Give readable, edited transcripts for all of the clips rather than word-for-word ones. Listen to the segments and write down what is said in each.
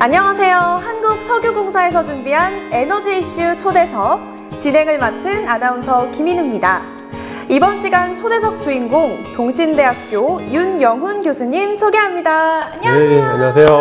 안녕하세요. 한국석유공사에서 준비한 에너지 이슈 초대석 진행을 맡은 아나운서 김인우입니다. 이번 시간 초대석 주인공 동신대학교 윤영훈 교수님 소개합니다. 안녕하세요. 네, 안녕하세요.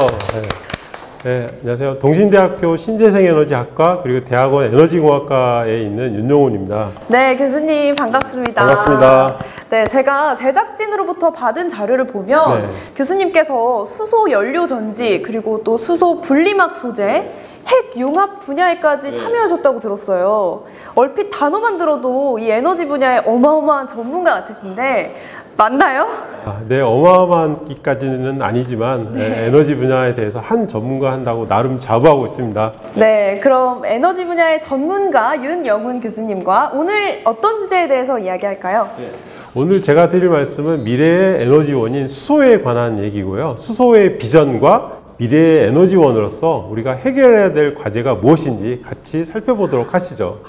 네, 안녕하세요. 동신대학교 신재생에너지학과 그리고 대학원 에너지공학과에 있는 윤영훈입니다. 네, 교수님 반갑습니다. 반갑습니다. 네, 제가 제작진으로부터 받은 자료를 보면 교수님께서 수소 연료 전지 그리고 또 수소 분리막 소재, 핵 융합 분야에까지 참여하셨다고 들었어요. 얼핏 단어만 들어도 이 에너지 분야의 어마어마한 전문가 같으신데 맞나요? 네, 어마어마한기까지는 아니지만 에너지 분야에 대해서 한 전문가 한다고 나름 자부하고 있습니다. 네, 그럼 에너지 분야의 전문가 윤영훈 교수님과 오늘 어떤 주제에 대해서 이야기할까요? 오늘 제가 드릴 말씀은 미래의 에너지원인 수소에 관한 얘기고요. 수소의 비전과 미래의 에너지원으로서 우리가 해결해야 될 과제가 무엇인지 같이 살펴보도록 하시죠.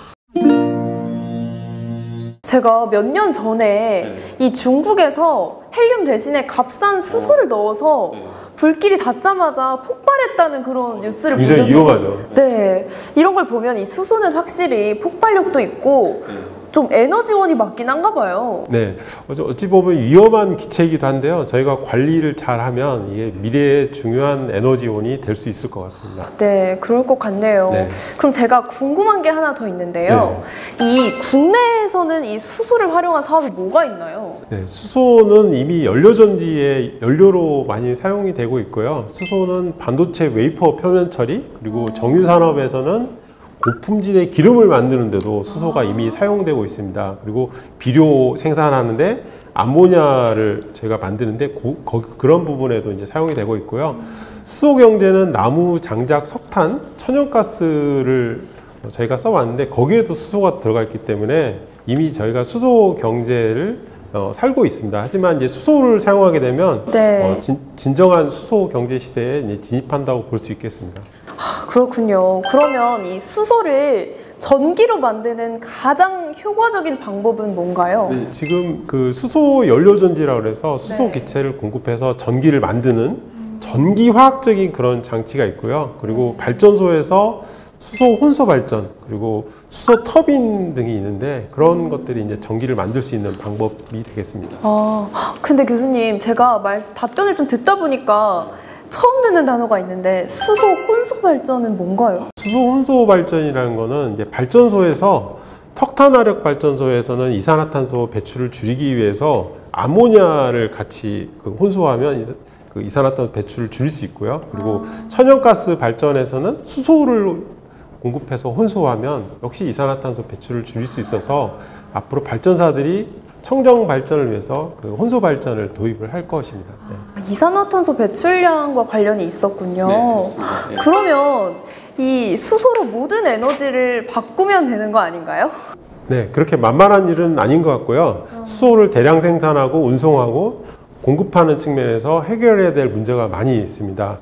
제가 몇 년 전에 이 중국에서 헬륨 대신에 값싼 수소를 넣어서 불길이 닿자마자 폭발했다는 그런 뉴스를 본 적이 굉장히 위험하죠. 네, 이런 걸 보면 이 수소는 확실히 폭발력도 있고 좀 에너지원이 맞긴 한가 봐요. 네, 어찌 보면 위험한 기체이기도 한데요. 저희가 관리를 잘하면 이게 미래의 중요한 에너지원이 될 수 있을 것 같습니다. 네, 그럴 것 같네요. 네. 그럼 제가 궁금한 게 하나 더 있는데요. 이 국내에서는 이 수소를 활용한 사업이 뭐가 있나요? 네, 수소는 이미 연료전지의 연료로 많이 사용이 되고 있고요. 수소는 반도체 웨이퍼 표면 처리, 그리고 정유산업에서는 고품질의 기름을 만드는데도 수소가 이미 사용되고 있습니다. 그리고 비료 생산하는데 암모니아를 저희가 만드는데 그런 부분에도 이제 사용이 되고 있고요. 수소 경제는 나무, 장작, 석탄, 천연가스를 저희가 써왔는데 거기에도 수소가 들어가 있기 때문에 이미 저희가 수소 경제를 살고 있습니다. 하지만 이제 수소를 사용하게 되면 진정한 수소 경제 시대에 이제 진입한다고 볼 수 있겠습니다. 그렇군요. 그러면 이 수소를 전기로 만드는 가장 효과적인 방법은 뭔가요? 네, 지금 그 수소 연료전지라고 해서 수소 기체를 공급해서 전기를 만드는 전기화학적인 그런 장치가 있고요. 그리고 발전소에서 수소 혼소 발전, 그리고 수소 터빈 등이 있는데 그런 것들이 이제 전기를 만들 수 있는 방법이 되겠습니다. 근데 교수님, 제가 답변을 좀 듣다 보니까 처음 듣는 단어가 있는데 수소 혼소 발전은 뭔가요? 수소 혼소 발전이라는 거는 이제 발전소에서 석탄화력 발전소에서는 이산화탄소 배출을 줄이기 위해서 암모니아를 같이 혼소하면 그 이산화탄소 배출을 줄일 수 있고요. 그리고 천연가스 발전에서는 수소를 공급해서 혼소하면 역시 이산화탄소 배출을 줄일 수 있어서 앞으로 발전사들이 청정 발전을 위해서 그 혼소 발전을 도입을 할 것입니다. 이산화탄소 배출량과 관련이 있었군요. 네, 그렇습니다. 그러면 이 수소로 모든 에너지를 바꾸면 되는 거 아닌가요? 네, 그렇게 만만한 일은 아닌 것 같고요. 수소를 대량 생산하고 운송하고 공급하는 측면에서 해결해야 될 문제가 많이 있습니다.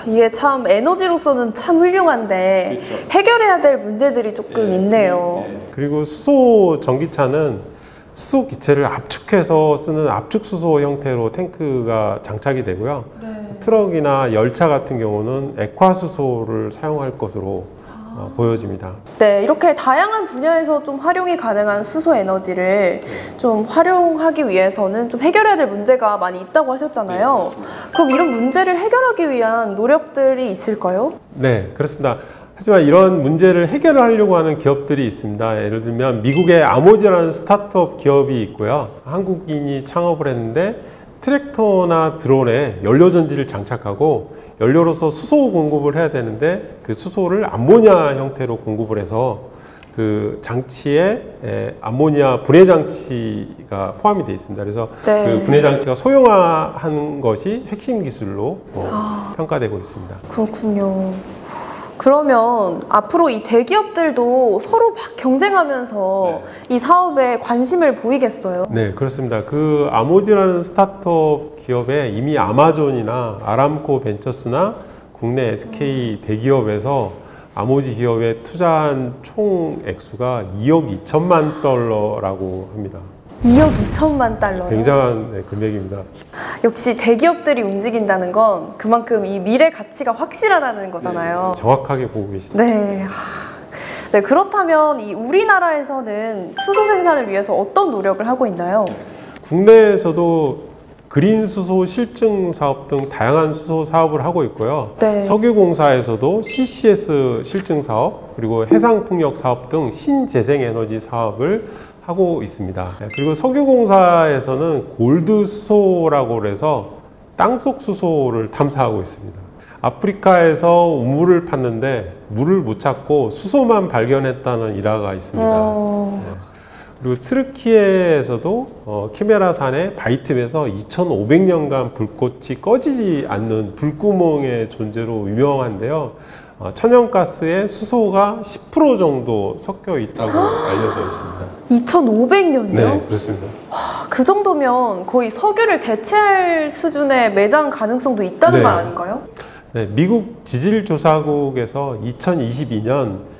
이게 참 에너지로서는 참 훌륭한데 해결해야 될 문제들이 조금 있네요. 그리고 수소 전기차는 수소 기체를 압축해서 쓰는 압축수소 형태로 탱크가 장착이 되고요. 트럭이나 열차 같은 경우는 액화수소를 사용할 것으로 보여집니다. 네, 이렇게 다양한 분야에서 좀 활용이 가능한 수소 에너지를 좀 활용하기 위해서는 좀 해결해야 될 문제가 많이 있다고 하셨잖아요. 그럼 이런 문제를 해결하기 위한 노력들이 있을까요? 네, 그렇습니다. 하지만 이런 문제를 해결하려고 하는 기업들이 있습니다. 예를 들면 미국의 아모지라는 스타트업 기업이 있고요. 한국인이 창업을 했는데 트랙터나 드론에 연료전지를 장착하고 연료로서 수소 공급을 해야 되는데 그 수소를 암모니아 형태로 공급을 해서 그 장치에 암모니아 분해 장치가 포함이 되어 있습니다. 그래서 그 분해 장치가 소형화한 것이 핵심 기술로 평가되고 있습니다. 그렇군요. 그러면 앞으로 이 대기업들도 서로 막 경쟁하면서 이 사업에 관심을 보이겠어요? 네, 그렇습니다. 그 아모지라는 스타트업 기업에 이미 아마존이나 아람코 벤처스나 국내 SK 대기업에서 아모지 기업에 투자한 총 액수가 2억 2천만 달러라고 합니다. 2억 2천만 달러요? 굉장한 금액입니다. 역시 대기업들이 움직인다는 건 그만큼 이 미래 가치가 확실하다는 거잖아요. 네, 정확하게 보고 계시죠. 네. 네, 그렇다면 이 우리나라에서는 수소 생산을 위해서 어떤 노력을 하고 있나요? 국내에서도 그린 수소 실증 사업 등 다양한 수소 사업을 하고 있고요. 네. 석유공사에서도 CCS 실증 사업, 그리고 해상풍력 사업 등 신재생에너지 사업을 하고 있습니다. 그리고 석유공사에서는 골드 수소라고 해서 땅속 수소를 탐사하고 있습니다. 아프리카에서 우물을 팠는데 물을 못 찾고 수소만 발견했다는 일화가 있습니다. 네. 그리고 트르키에서도 키메라산의 바이틈에서 2500년간 불꽃이 꺼지지 않는 불구멍의 존재로 유명한데요. 천연가스에 수소가 10% 정도 섞여 있다고 알려져 있습니다. 2500년이요? 네, 그렇습니다. 그 정도면 거의 석유를 대체할 수준의 매장 가능성도 있다는 네. 말 아닌가요? 네, 미국 지질조사국에서 2022년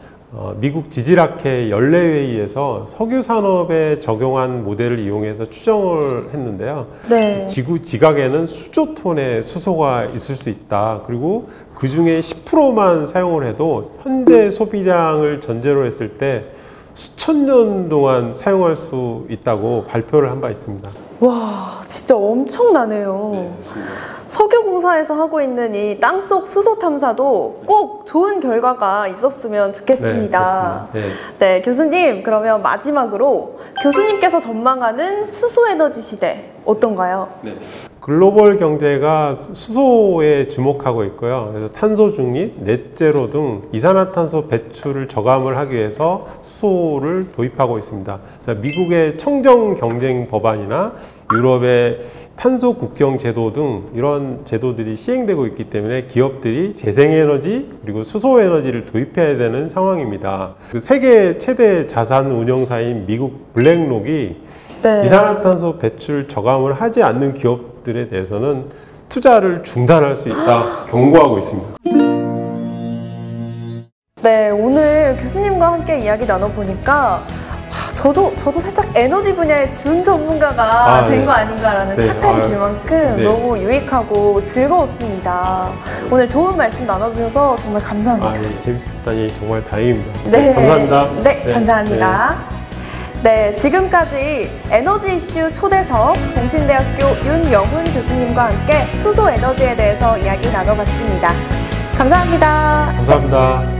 미국 지질학회 연례회의에서 석유 산업에 적용한 모델을 이용해서 추정을 했는데요. 네. 지구 지각에는 수조 톤의 수소가 있을 수 있다. 그리고 그 중에 10%만 사용을 해도 현재 소비량을 전제로 했을 때 수천 년 동안 사용할 수 있다고 발표를 한 바 있습니다. 와, 진짜 엄청나네요. 네, 맞습니다. 석유공사에서 하고 있는 이 땅속 수소 탐사도 꼭 좋은 결과가 있었으면 좋겠습니다. 네, 네, 교수님, 그러면 마지막으로 교수님께서 전망하는 수소 에너지 시대 어떤가요? 네. 글로벌 경제가 수소에 주목하고 있고요. 그래서 탄소 중립, 넷제로 등 이산화탄소 배출을 저감을 하기 위해서 수소를 도입하고 있습니다. 자, 미국의 청정 경쟁 법안이나 유럽의 탄소 국경 제도 등 이런 제도들이 시행되고 있기 때문에 기업들이 재생에너지 그리고 수소에너지를 도입해야 되는 상황입니다. 그 세계 최대 자산 운용사인 미국 블랙록이 네. 이산화탄소 배출 저감을 하지 않는 기업들에 대해서는 투자를 중단할 수 있다 경고하고 있습니다. 네, 오늘 교수님과 함께 이야기 나눠보니까 저도 살짝 에너지 분야의 준 전문가가 된 거 아닌가라는 착각이 들 만큼 너무 유익하고 즐거웠습니다. 오늘 좋은 말씀 나눠주셔서 정말 감사합니다. 네, 재밌었다니 정말 다행입니다. 네, 감사합니다. 네, 감사합니다. 네, 지금까지 에너지 이슈 초대석 동신대학교 윤영훈 교수님과 함께 수소 에너지에 대해서 이야기 나눠봤습니다. 감사합니다. 감사합니다.